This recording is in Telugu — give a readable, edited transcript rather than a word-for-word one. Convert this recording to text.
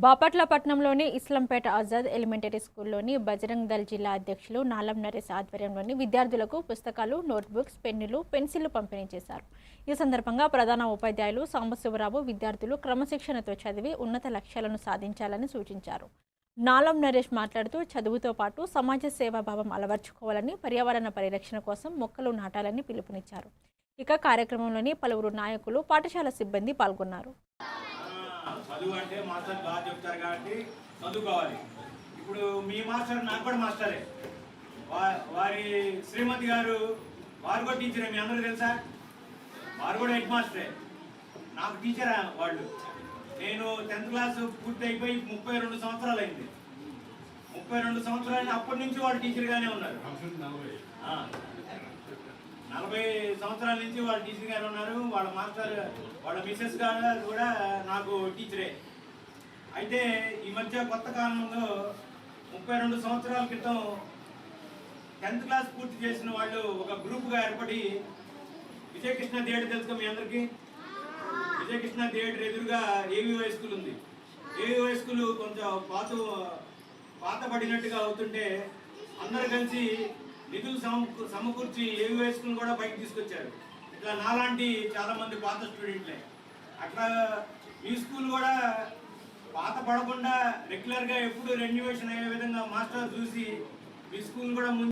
బాపట్ల పట్టణంలోని ఇస్లాంపేట ఆజాద్ ఎలిమెంటరీ స్కూల్లోని బజరంగ్ దళ్ జిల్లా అధ్యక్షులు నాలం నరేష్ ఆధ్వర్యంలోని విద్యార్థులకు పుస్తకాలు, నోట్బుక్స్, పెన్నులు, పెన్సిళ్లు పంపిణీ చేశారు. ఈ సందర్భంగా ప్రధాన ఉపాధ్యాయులు సాంబశివరావు విద్యార్థులు క్రమశిక్షణతో చదివి ఉన్నత లక్ష్యాలను సాధించాలని సూచించారు. నాలం నరేష్ మాట్లాడుతూ చదువుతో పాటు సమాజ సేవాభావం అలవర్చుకోవాలని, పర్యావరణ పరిరక్షణ కోసం మొక్కలు నాటాలని పిలుపునిచ్చారు. ఇక కార్యక్రమంలోని పలువురు నాయకులు, పాఠశాల సిబ్బంది పాల్గొన్నారు. చదువు అంటే మాస్టర్ బాగా చెప్తారు కాబట్టి చదువుకోవాలి. ఇప్పుడు మీ మాస్టర్ నాకు కూడా మాస్టరే, వారి శ్రీమతి గారు వారు కూడా టీచరే. మీ అందరూ తెలుసా? వారు కూడా హెడ్ మాస్టరే, నాకు టీచర్ వాళ్ళు. నేను 10th క్లాస్ పూర్తి అయిపోయి 32 సంవత్సరాలు అయింది. 32 సంవత్సరాలు అప్పటి నుంచి వాళ్ళు టీచర్గానే ఉన్నారు. 40 సంవత్సరాల నుంచి వాళ్ళు టీచర్ గారు ఉన్నారు. వాళ్ళ మాస్టర్, వాళ్ళ మిస్సెస్ గారు కూడా నాకు టీచరే. అయితే ఈ మధ్య కొత్త కాలంలో 32 సంవత్సరాల క్రితం 10th క్లాస్ పూర్తి చేసిన వాళ్ళు ఒక గ్రూప్గా ఏర్పడి విజయకృష్ణ థియేటర్ తెలుసు మీ అందరికీ. విజయకృష్ణ థియేటర్ ఎదురుగా ఏవీ హై స్కూల్ ఉంది. ఏవీ హై స్కూల్ కొంచెం పాతబడినట్టుగా అవుతుంటే అందరు కలిసి నిధులు సమకూర్చి ఏవీ హై స్కూల్ కూడా బయటకు తీసుకొచ్చారు. ఇట్లా నాలాంటి చాలా మంది పాత స్టూడెంట్లే. అట్లా ఈ స్కూల్ కూడా పాత పడకుండా రెగ్యులర్గా ఎప్పుడు రెన్యువేషన్ అయ్యే విధంగా మాస్టర్ చూసి ఈ స్కూల్ కూడా